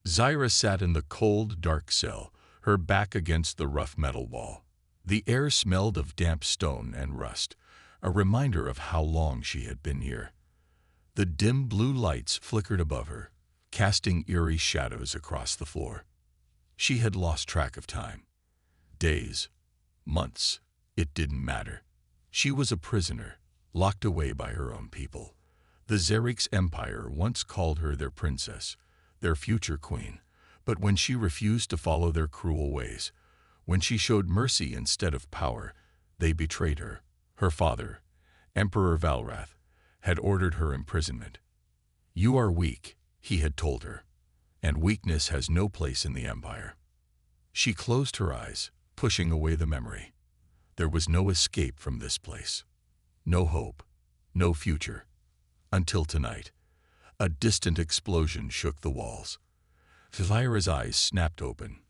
Zyra sat in the cold, dark cell, her back against the rough metal wall. The air smelled of damp stone and rust, a reminder of how long she had been here. The dim blue lights flickered above her, casting eerie shadows across the floor. She had lost track of time. Days, months, it didn't matter. She was a prisoner, locked away by her own people. The Xerix Empire once called her their princess, their future queen, but when she refused to follow their cruel ways, when she showed mercy instead of power, they betrayed her. Her father, Emperor Valrath, had ordered her imprisonment. "You are weak," he had told her, "and weakness has no place in the Empire." She closed her eyes, pushing away the memory. There was no escape from this place. No hope, no future. Until tonight, a distant explosion shook the walls. Zyra's eyes snapped open.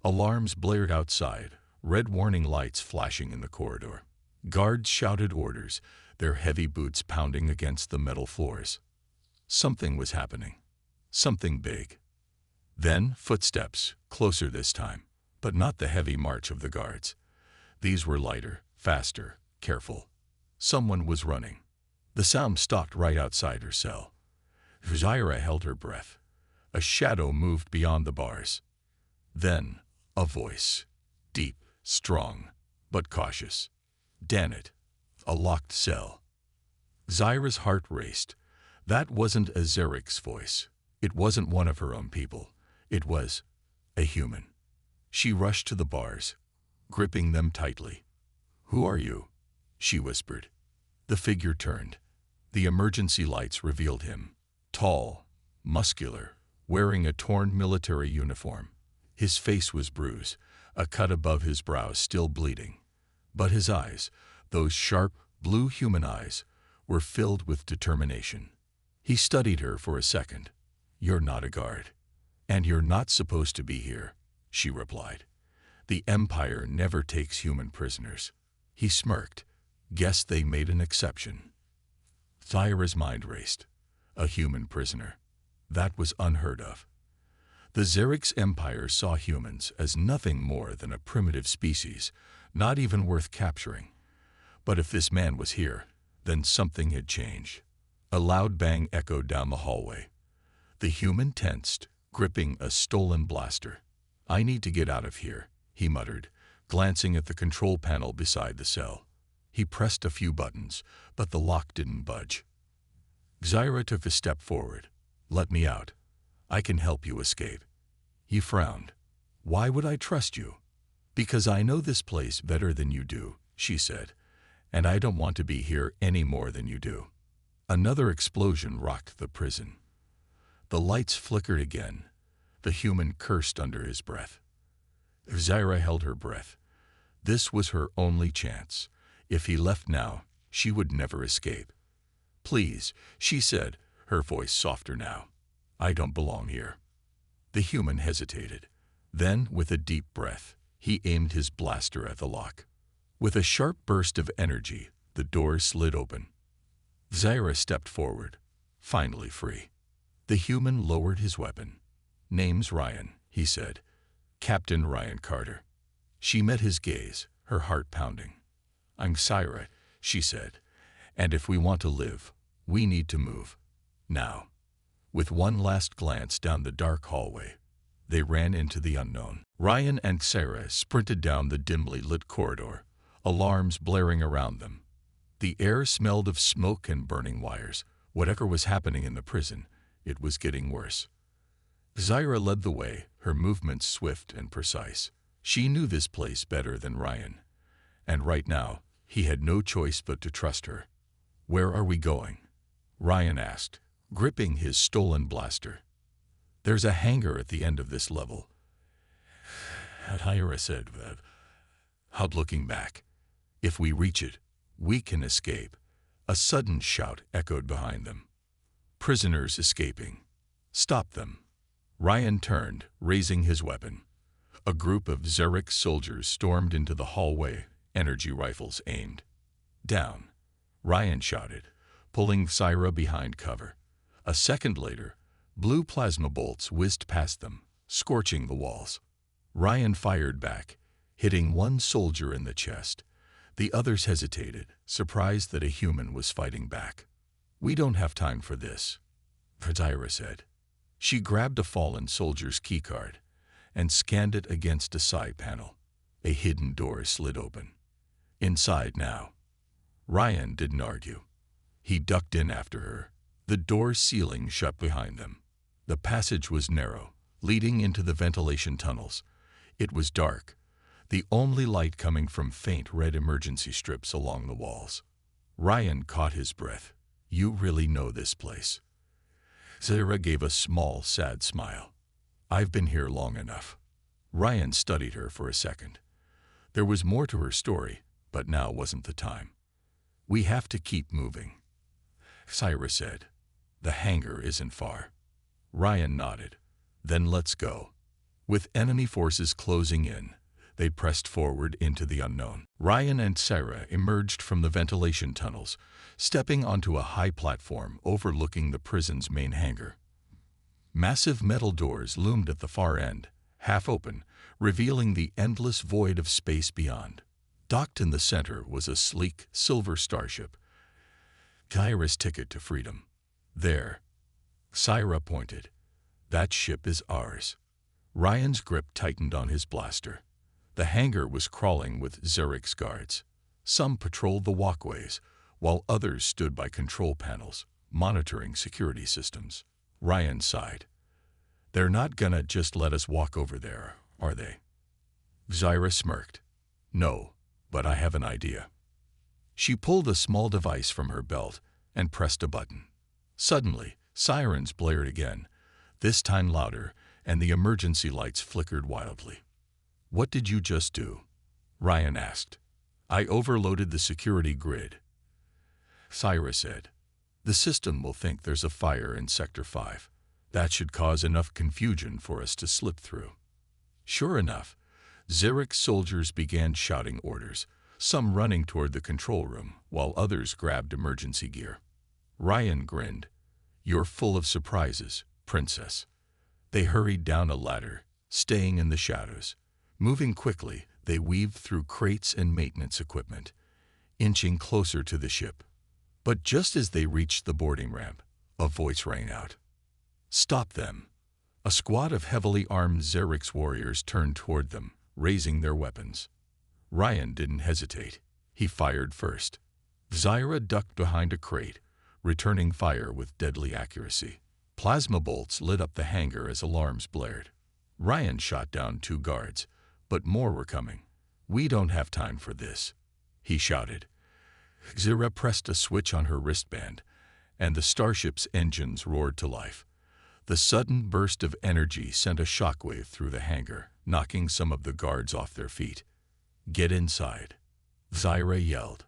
Alarms blared outside, red warning lights flashing in the corridor. Guards shouted orders, their heavy boots pounding against the metal floors. Something was happening. Something big. Then footsteps, closer this time, but not the heavy march of the guards. These were lighter, faster, careful. Someone was running. The sound stopped right outside her cell. Zyra held her breath. A shadow moved beyond the bars. Then, a voice. Deep, strong, but cautious. "Damn it. A locked cell." Zyra's heart raced. That wasn't a Xerix voice. It wasn't one of her own people. It was a human. She rushed to the bars, gripping them tightly. "Who are you?" she whispered. The figure turned. The emergency lights revealed him. Tall, muscular, wearing a torn military uniform. His face was bruised, a cut above his brows still bleeding. But his eyes, those sharp, blue human eyes, were filled with determination. He studied her for a second. "You're not a guard. And you're not supposed to be here," she replied. "The Empire never takes human prisoners." He smirked. "Guess they made an exception." Zyra's mind raced. A human prisoner. That was unheard of. The Xerix Empire saw humans as nothing more than a primitive species, not even worth capturing. But if this man was here, then something had changed. A loud bang echoed down the hallway. The human tensed, gripping a stolen blaster. "I need to get out of here," he muttered, glancing at the control panel beside the cell. He pressed a few buttons, but the lock didn't budge. Zyra took a step forward. "Let me out. I can help you escape." He frowned. "Why would I trust you?" "Because I know this place better than you do," she said, "and I don't want to be here any more than you do." Another explosion rocked the prison. The lights flickered again. The human cursed under his breath. Zyra held her breath. This was her only chance. If he left now, she would never escape. "Please," she said, her voice softer now. "I don't belong here." The human hesitated. Then, with a deep breath, he aimed his blaster at the lock. With a sharp burst of energy, the door slid open. Zyra stepped forward, finally free. The human lowered his weapon. "Name's Ryan," he said. "Captain Ryan Carter." She met his gaze, her heart pounding. "I'm Zyra," she said, "and if we want to live, we need to move. Now." With one last glance down the dark hallway, they ran into the unknown. Ryan and Zyra sprinted down the dimly lit corridor, alarms blaring around them. The air smelled of smoke and burning wires. Whatever was happening in the prison, it was getting worse. Zyra led the way, her movements swift and precise. She knew this place better than Ryan, and right now, he had no choice but to trust her. "Where are we going?" Ryan asked, gripping his stolen blaster. "There's a hangar at the end of this level," Zyra said, without looking back. "If we reach it, we can escape." A sudden shout echoed behind them. "Prisoners escaping. Stop them." Ryan turned, raising his weapon. A group of Xerix soldiers stormed into the hallway, energy rifles aimed. "Down," Ryan shouted, pulling Zyra behind cover. A second later, Blue plasma bolts whizzed past them, scorching the walls. Ryan fired back, hitting one soldier in the chest. The others hesitated, surprised that a human was fighting back. "We don't have time for this," Zaira said. She grabbed a fallen soldier's keycard and scanned it against a side panel. A hidden door slid open. Inside now. Ryan didn't argue. He ducked in after her. The door's ceiling shut behind them. The passage was narrow, leading into the ventilation tunnels. It was dark, the only light coming from faint red emergency strips along the walls. Ryan caught his breath. "You really know this place." Zaira gave a small, sad smile. "I've been here long enough." Ryan studied her for a second. There was more to her story, but now wasn't the time. "We have to keep moving," Zaira said. "The hangar isn't far." Ryan nodded. "Then let's go." With enemy forces closing in, they pressed forward into the unknown. Ryan and Zaira emerged from the ventilation tunnels, stepping onto a high platform overlooking the prison's main hangar. Massive metal doors loomed at the far end, half open, revealing the endless void of space beyond. Docked in the center was a sleek, silver starship. Zaira's ticket to freedom. "There." Zaira pointed. "That ship is ours." Ryan's grip tightened on his blaster. The hangar was crawling with Zurich's guards. Some patrolled the walkways, while others stood by control panels, monitoring security systems. Ryan sighed. "They're not gonna just let us walk over there, are they?" Zaira smirked. "No, but I have an idea." She pulled a small device from her belt and pressed a button. Suddenly, sirens blared again, this time louder, and the emergency lights flickered wildly. "What did you just do?" Ryan asked. "I overloaded the security grid," Zaira said. "The system will think there's a fire in Sector 5. That should cause enough confusion for us to slip through." Sure enough, Zurich's soldiers began shouting orders, some running toward the control room, while others grabbed emergency gear. Ryan grinned. "You're full of surprises, Princess." They hurried down a ladder, staying in the shadows. Moving quickly, they weaved through crates and maintenance equipment, inching closer to the ship. But just as they reached the boarding ramp, a voice rang out. "Stop them!" A squad of heavily armed Zurich's warriors turned toward them, raising their weapons. Ryan didn't hesitate. He fired first. Zaira ducked behind a crate, returning fire with deadly accuracy. Plasma bolts lit up the hangar as alarms blared. Ryan shot down 2 guards, but more were coming. "We don't have time for this," he shouted. Zaira pressed a switch on her wristband, and the starship's engines roared to life. The sudden burst of energy sent a shockwave through the hangar, knocking some of the guards off their feet. "Get inside," Zaira yelled.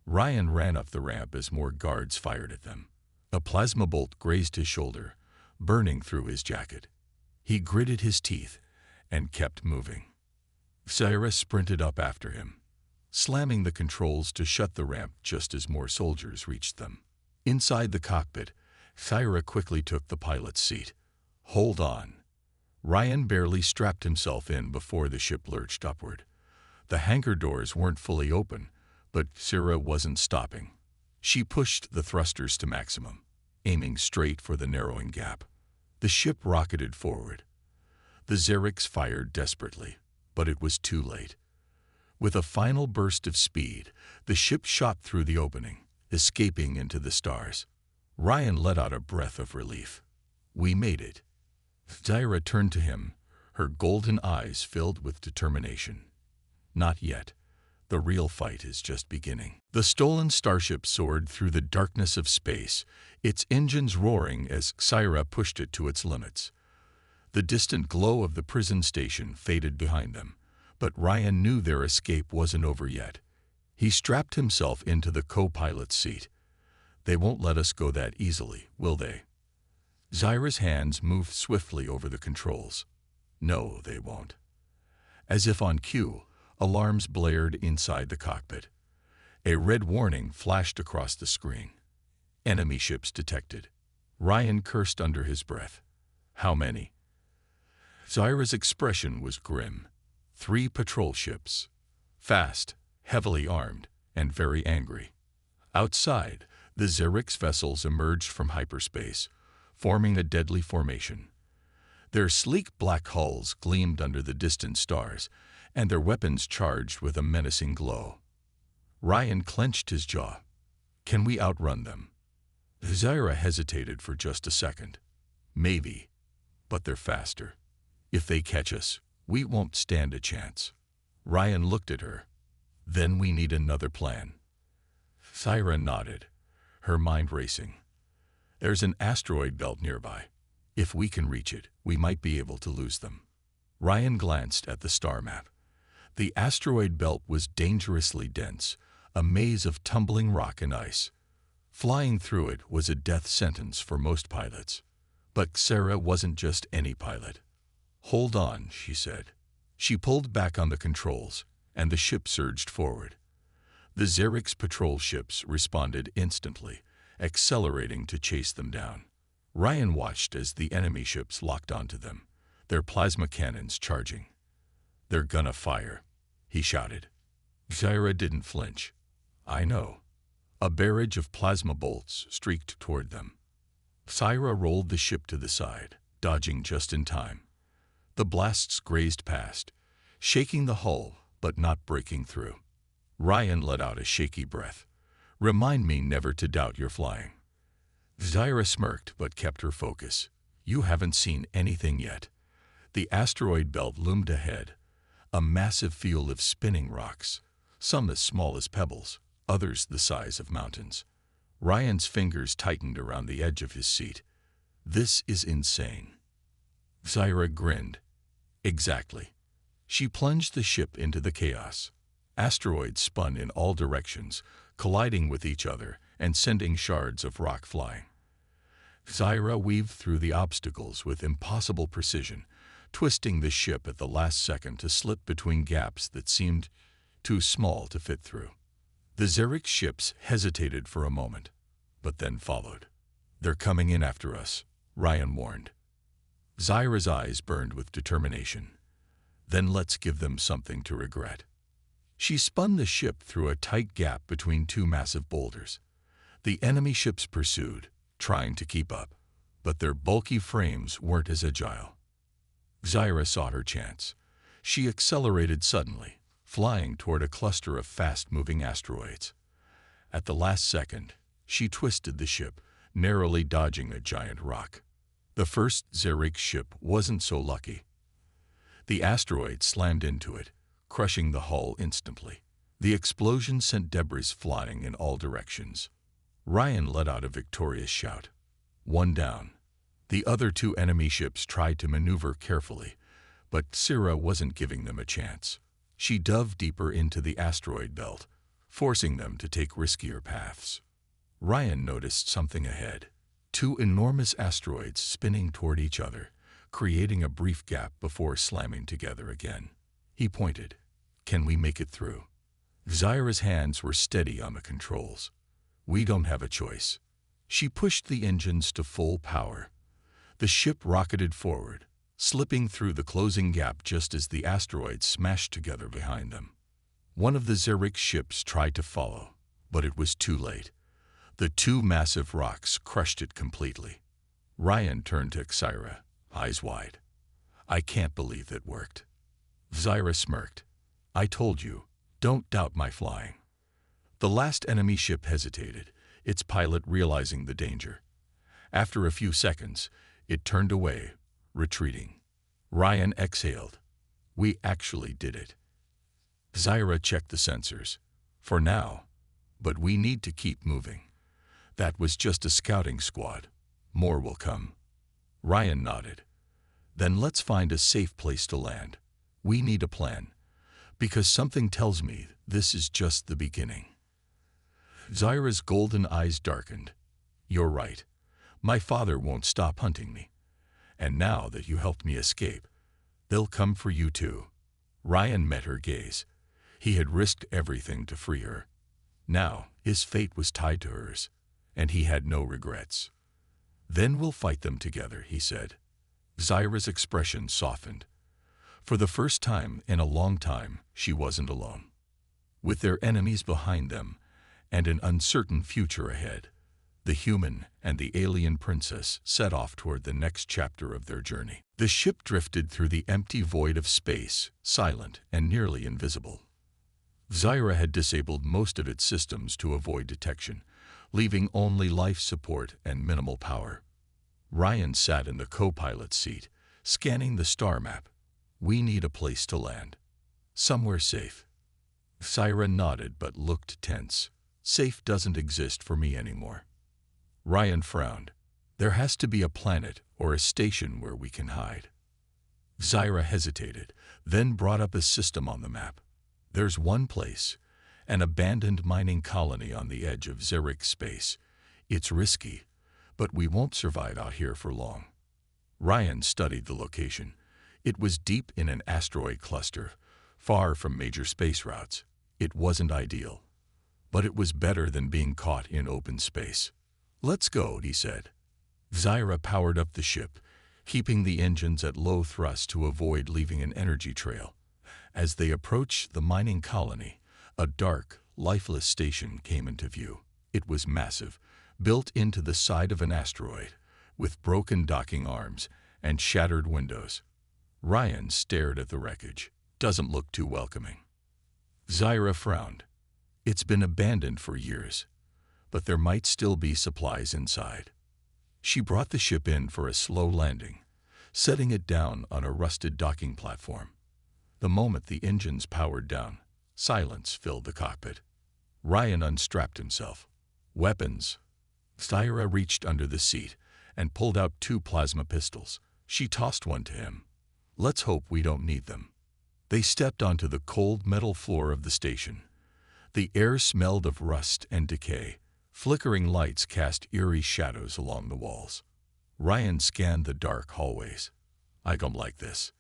Ryan ran up the ramp as more guards fired at them. A plasma bolt grazed his shoulder, burning through his jacket. He gritted his teeth and kept moving. Zaira sprinted up after him, slamming the controls to shut the ramp just as more soldiers reached them. Inside the cockpit, Zaira quickly took the pilot's seat. "Hold on." Ryan barely strapped himself in before the ship lurched upward. The hangar doors weren't fully open, but Zaira wasn't stopping. She pushed the thrusters to maximum, aiming straight for the narrowing gap. The ship rocketed forward. The Zurichs fired desperately, but it was too late. With a final burst of speed, the ship shot through the opening, escaping into the stars. Ryan let out a breath of relief. "We made it." Zaira turned to him, her golden eyes filled with determination. "Not yet. The real fight is just beginning." The stolen starship soared through the darkness of space, its engines roaring as Zaira pushed it to its limits. The distant glow of the prison station faded behind them, but Ryan knew their escape wasn't over yet. He strapped himself into the co-pilot's seat. "They won't let us go that easily, will they?" Zaira's hands moved swiftly over the controls. "No, they won't." As if on cue, alarms blared inside the cockpit. A red warning flashed across the screen. "Enemy ships detected." Ryan cursed under his breath. How many? Zyra's expression was grim. 3 patrol ships. Fast, heavily armed, and very angry. Outside, the Xerix vessels emerged from hyperspace, forming a deadly formation. Their sleek black hulls gleamed under the distant stars, and their weapons charged with a menacing glow. Ryan clenched his jaw. Can we outrun them? Zyra hesitated for just a second. Maybe, but they're faster. If they catch us, we won't stand a chance. Ryan looked at her. Then we need another plan. Zyra nodded, her mind racing. There's an asteroid belt nearby. If we can reach it, we might be able to lose them. Ryan glanced at the star map. The asteroid belt was dangerously dense, a maze of tumbling rock and ice. Flying through it was a death sentence for most pilots. But Sarah wasn't just any pilot. Hold on, she said. She pulled back on the controls, and the ship surged forward. The Xerix patrol ships responded instantly, accelerating to chase them down. Ryan watched as the enemy ships locked onto them, their plasma cannons charging. They're gonna fire, he shouted. Zyra didn't flinch. I know. A barrage of plasma bolts streaked toward them. Zyra rolled the ship to the side, dodging just in time. The blasts grazed past, shaking the hull but not breaking through. Ryan let out a shaky breath. Remind me never to doubt your flying. Zyra smirked but kept her focus. You haven't seen anything yet. The asteroid belt loomed ahead, a massive field of spinning rocks, some as small as pebbles, others the size of mountains. Ryan's fingers tightened around the edge of his seat. This is insane. Zyra grinned. Exactly. She plunged the ship into the chaos. Asteroids spun in all directions, colliding with each other and sending shards of rock flying. Zyra weaved through the obstacles with impossible precision, twisting the ship at the last second to slip between gaps that seemed too small to fit through. The Xerix ships hesitated for a moment, but then followed. They're coming in after us, Ryan warned. Zyra's eyes burned with determination. Then let's give them something to regret. She spun the ship through a tight gap between 2 massive boulders. The enemy ships pursued, trying to keep up, but their bulky frames weren't as agile. Zyra saw her chance. She accelerated suddenly, flying toward a cluster of fast-moving asteroids. At the last second, she twisted the ship, narrowly dodging a giant rock. The first Xerix ship wasn't so lucky. The asteroid slammed into it, crushing the hull instantly. The explosion sent debris flying in all directions. Ryan let out a victorious shout. 1 down. The other 2 enemy ships tried to maneuver carefully, but Sarah wasn't giving them a chance. She dove deeper into the asteroid belt, forcing them to take riskier paths. Ryan noticed something ahead. 2 enormous asteroids spinning toward each other, creating a brief gap before slamming together again. He pointed. Can we make it through? Zyra's hands were steady on the controls. We don't have a choice. She pushed the engines to full power. The ship rocketed forward, slipping through the closing gap just as the asteroids smashed together behind them. One of the Xerix ships tried to follow, but it was too late. The 2 massive rocks crushed it completely. Ryan turned to Zyra, eyes wide. I can't believe that worked. Zyra smirked. I told you, don't doubt my flying. The last enemy ship hesitated, its pilot realizing the danger. After a few seconds, it turned away, retreating. Ryan exhaled. We actually did it. Zyra checked the sensors. For now. But we need to keep moving. That was just a scouting squad. More will come. Ryan nodded. Then let's find a safe place to land. We need a plan. Because something tells me this is just the beginning. Zyra's golden eyes darkened. You're right. My father won't stop hunting me. And now that you helped me escape, they'll come for you too. Ryan met her gaze. He had risked everything to free her. Now his fate was tied to hers, and he had no regrets. Then we'll fight them together, he said. Zyra's expression softened. For the first time in a long time, she wasn't alone. With their enemies behind them and an uncertain future ahead, the human and the alien princess set off toward the next chapter of their journey. The ship drifted through the empty void of space, silent and nearly invisible. Zyra had disabled most of its systems to avoid detection, leaving only life support and minimal power. Ryan sat in the co-pilot's seat, scanning the star map. "We need a place to land. Somewhere safe." Zyra nodded but looked tense. "Safe doesn't exist for me anymore." Ryan frowned. "There has to be a planet or a station where we can hide." Zyra hesitated, then brought up a system on the map. "There's one place, an abandoned mining colony on the edge of Xeric space. It's risky, but we won't survive out here for long." Ryan studied the location. It was deep in an asteroid cluster, far from major space routes. It wasn't ideal, but it was better than being caught in open space. "Let's go," he said. Zyra powered up the ship, keeping the engines at low thrust to avoid leaving an energy trail. As they approached the mining colony, a dark, lifeless station came into view. It was massive, built into the side of an asteroid, with broken docking arms and shattered windows. Ryan stared at the wreckage. "Doesn't look too welcoming." Zyra frowned. "It's been abandoned for years, but there might still be supplies inside." She brought the ship in for a slow landing, setting it down on a rusted docking platform. The moment the engines powered down, silence filled the cockpit. Ryan unstrapped himself. "Weapons." Zyra reached under the seat and pulled out 2 plasma pistols. She tossed one to him. "Let's hope we don't need them." They stepped onto the cold metal floor of the station. The air smelled of rust and decay. Flickering lights cast eerie shadows along the walls. Ryan scanned the dark hallways. "I don't like this."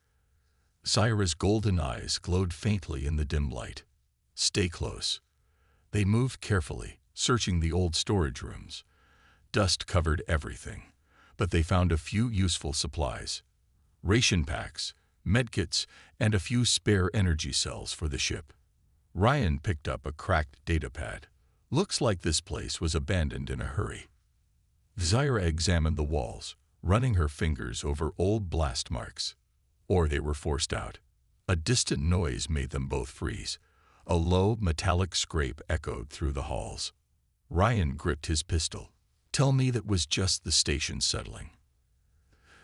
Zyra's golden eyes glowed faintly in the dim light. "Stay close." They moved carefully, searching the old storage rooms. Dust covered everything, but they found a few useful supplies. Ration packs, medkits, and a few spare energy cells for the ship. Ryan picked up a cracked datapad. "Looks like this place was abandoned in a hurry." Zyra examined the walls, running her fingers over old blast marks. Or they were forced out. A distant noise made them both freeze. A low, metallic scrape echoed through the halls. Ryan gripped his pistol. "Tell me that was just the station settling."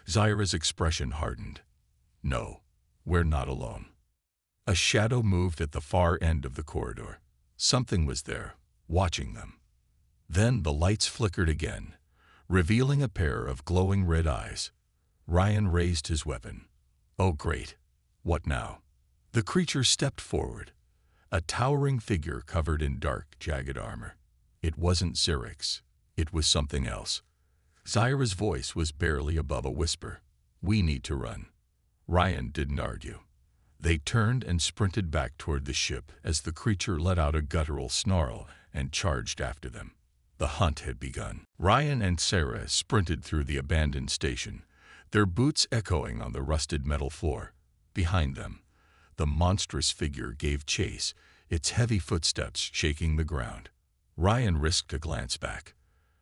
Zyra's expression hardened. "No, we're not alone." A shadow moved at the far end of the corridor. Something was there, watching them. Then the lights flickered again, revealing a pair of glowing red eyes. Ryan raised his weapon. "Oh great, what now?" The creature stepped forward, a towering figure covered in dark, jagged armor. It wasn't Xerix, it was something else. Zyra's voice was barely above a whisper. "We need to run." Ryan didn't argue. They turned and sprinted back toward the ship as the creature let out a guttural snarl and charged after them. The hunt had begun. Ryan and Sarah sprinted through the abandoned station, their boots echoing on the rusted metal floor. Behind them, the monstrous figure gave chase, its heavy footsteps shaking the ground. Ryan risked a glance back.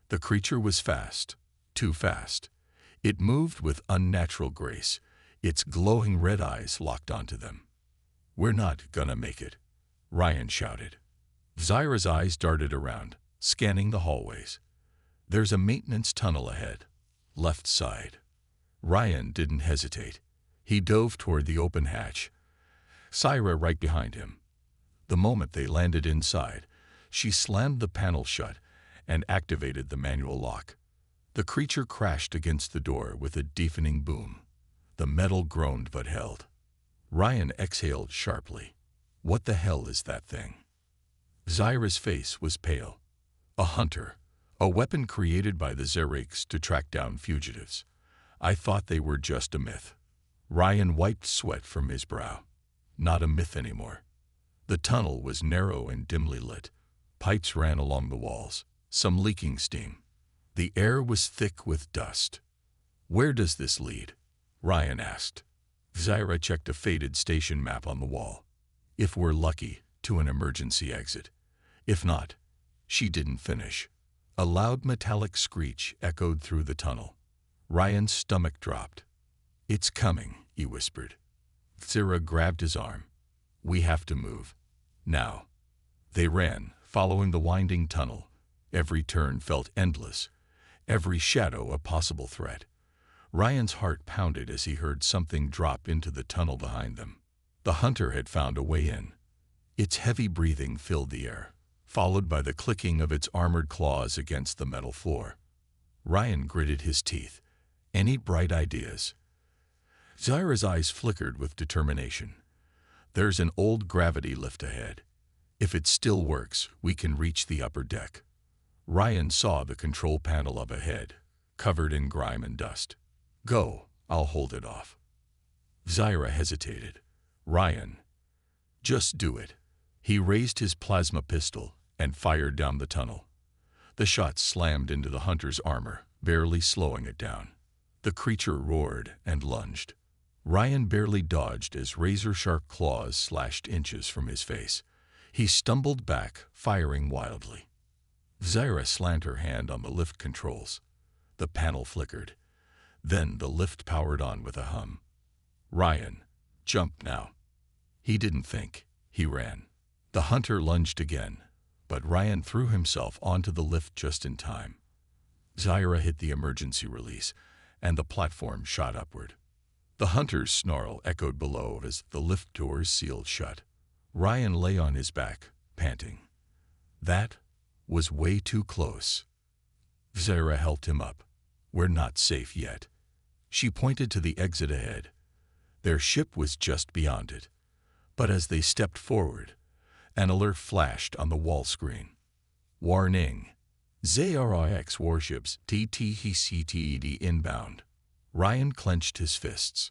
The creature was fast, too fast. It moved with unnatural grace, its glowing red eyes locked onto them. "We're not gonna make it," Ryan shouted. Zyra's eyes darted around, scanning the hallways. "There's a maintenance tunnel ahead, left side." Ryan didn't hesitate. He dove toward the open hatch, Zyra right behind him. The moment they landed inside, she slammed the panel shut and activated the manual lock. The creature crashed against the door with a deafening boom. The metal groaned but held. Ryan exhaled sharply. "What the hell is that thing?" Zyra's face was pale. "A hunter, a weapon created by the Xerics to track down fugitives. I thought they were just a myth." Ryan wiped sweat from his brow. Not a myth anymore. The tunnel was narrow and dimly lit. Pipes ran along the walls, some leaking steam. The air was thick with dust. "Where does this lead?" Ryan asked. Zyra checked a faded station map on the wall. If we're lucky, to an emergency exit. If not, she didn't finish. A loud metallic screech echoed through the tunnel. Ryan's stomach dropped. "It's coming," he whispered. Zyra grabbed his arm. "We have to move. Now." They ran, following the winding tunnel. Every turn felt endless, every shadow a possible threat. Ryan's heart pounded as he heard something drop into the tunnel behind them. The hunter had found a way in. Its heavy breathing filled the air, followed by the clicking of its armored claws against the metal floor. Ryan gritted his teeth. Any bright ideas? Zyra's eyes flickered with determination. "There's an old gravity lift ahead. If it still works, we can reach the upper deck." Ryan saw the control panel up ahead, covered in grime and dust. "Go, I'll hold it off." Zyra hesitated. "Ryan, just do it." He raised his plasma pistol and fired down the tunnel. The shot slammed into the hunter's armor, barely slowing it down. The creature roared and lunged. Ryan barely dodged as razor-sharp claws slashed inches from his face. He stumbled back, firing wildly. Zyra slammed her hand on the lift controls. The panel flickered. Then the lift powered on with a hum. "Ryan, jump now." He didn't think. He ran. The hunter lunged again, but Ryan threw himself onto the lift just in time. Zyra hit the emergency release, and the platform shot upward. The hunter's snarl echoed below as the lift doors sealed shut. Ryan lay on his back, panting. That was way too close. Zyra helped him up. "We're not safe yet." She pointed to the exit ahead. Their ship was just beyond it. But as they stepped forward, an alert flashed on the wall screen. "Warning. ZRIX warships TTHCTED inbound." Ryan clenched his fists.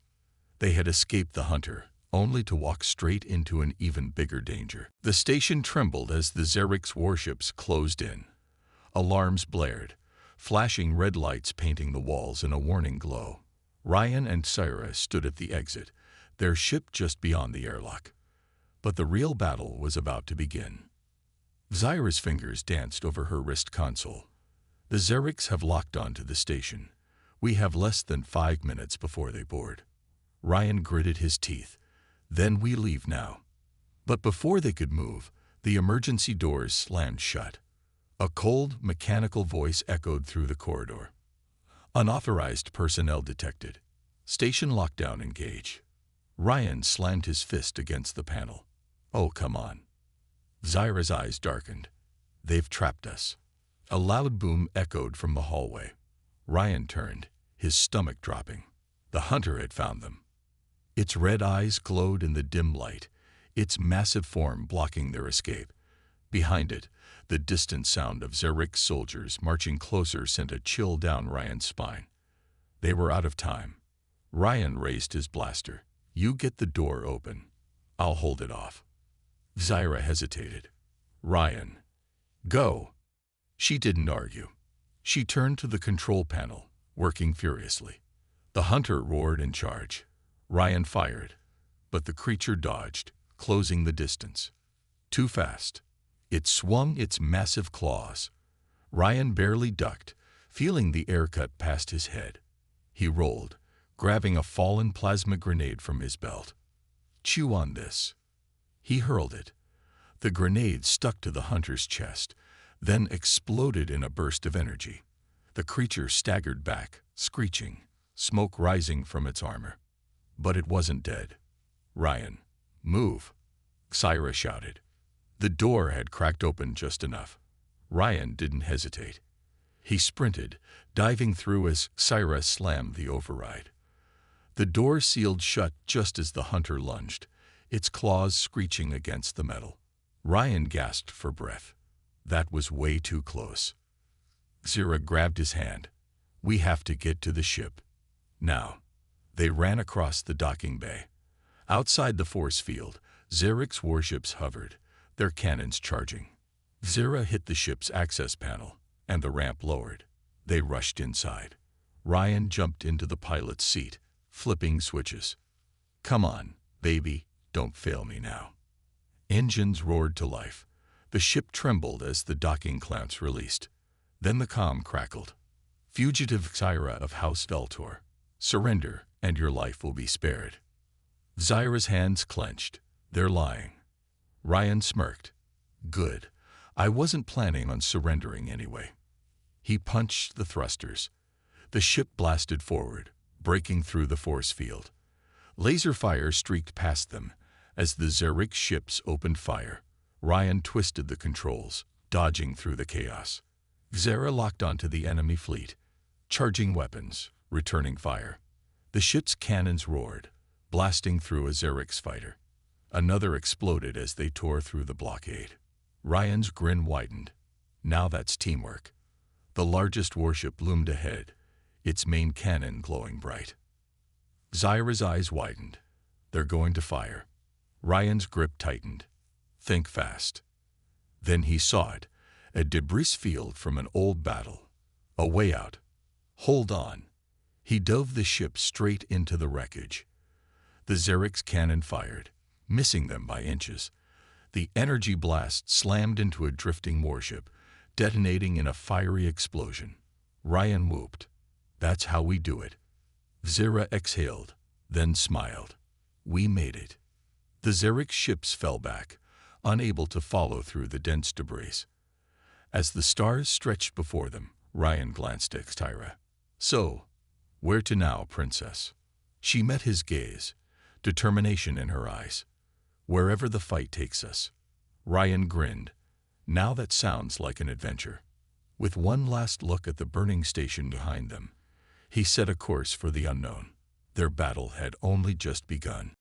They had escaped the hunter, only to walk straight into an even bigger danger. The station trembled as the Zerix warships closed in. Alarms blared, flashing red lights painting the walls in a warning glow. Ryan and Zyra stood at the exit, their ship just beyond the airlock. But the real battle was about to begin. Zyra's fingers danced over her wrist console. "The Zerix have locked onto the station. We have less than 5 minutes before they board." Ryan gritted his teeth. "Then we leave now." But before they could move, the emergency doors slammed shut. A cold, mechanical voice echoed through the corridor. "Unauthorized personnel detected. Station lockdown engage." Ryan slammed his fist against the panel. "Oh, come on." Zyra's eyes darkened. "They've trapped us." A loud boom echoed from the hallway. Ryan turned, his stomach dropping. The hunter had found them. Its red eyes glowed in the dim light, its massive form blocking their escape. Behind it, the distant sound of Zerix soldiers marching closer sent a chill down Ryan's spine. They were out of time. Ryan raised his blaster. "You get the door open. I'll hold it off." Zyra hesitated. "Ryan, go." She didn't argue. She turned to the control panel, working furiously. The hunter roared in charge. Ryan fired, but the creature dodged, closing the distance. Too fast. It swung its massive claws. Ryan barely ducked, feeling the air cut past his head. He rolled, grabbing a fallen plasma grenade from his belt. "Chew on this." He hurled it. The grenade stuck to the hunter's chest, then exploded in a burst of energy. The creature staggered back, screeching, smoke rising from its armor. But it wasn't dead. "Ryan, move," Zyra shouted. The door had cracked open just enough. Ryan didn't hesitate. He sprinted, diving through as Zyra slammed the override. The door sealed shut just as the hunter lunged, its claws screeching against the metal. Ryan gasped for breath. That was way too close. Zyra grabbed his hand. "We have to get to the ship. Now." They ran across the docking bay. Outside the force field, Zerix warships hovered, their cannons charging. Zyra hit the ship's access panel, and the ramp lowered. They rushed inside. Ryan jumped into the pilot's seat, flipping switches. "Come on, baby, don't fail me now." Engines roared to life. The ship trembled as the docking clamps released. Then the comm crackled. "Fugitive Zyra of House Veltor, surrender and your life will be spared." Zyra's hands clenched. "They're lying." Ryan smirked. "Good. I wasn't planning on surrendering anyway." He punched the thrusters. The ship blasted forward, breaking through the force field. Laser fire streaked past them. As the Xeric ships opened fire, Ryan twisted the controls, dodging through the chaos. Xera locked onto the enemy fleet, charging weapons, returning fire. The ship's cannons roared, blasting through a Xeric's fighter. Another exploded as they tore through the blockade. Ryan's grin widened. Now that's teamwork. The largest warship loomed ahead, its main cannon glowing bright. Zyra's eyes widened. They're going to fire. Ryan's grip tightened. Think fast. Then he saw it, a debris field from an old battle. A way out. Hold on. He dove the ship straight into the wreckage. The Xeric's cannon fired, missing them by inches. The energy blast slammed into a drifting warship, detonating in a fiery explosion. Ryan whooped. "That's how we do it." Xera exhaled, then smiled. "We made it." The Xeric ships fell back, unable to follow through the dense debris. As the stars stretched before them, Ryan glanced at Zyra. "So, where to now, princess?" She met his gaze, determination in her eyes. "Wherever the fight takes us." Ryan grinned. "Now that sounds like an adventure." With one last look at the burning station behind them, he set a course for the unknown. Their battle had only just begun.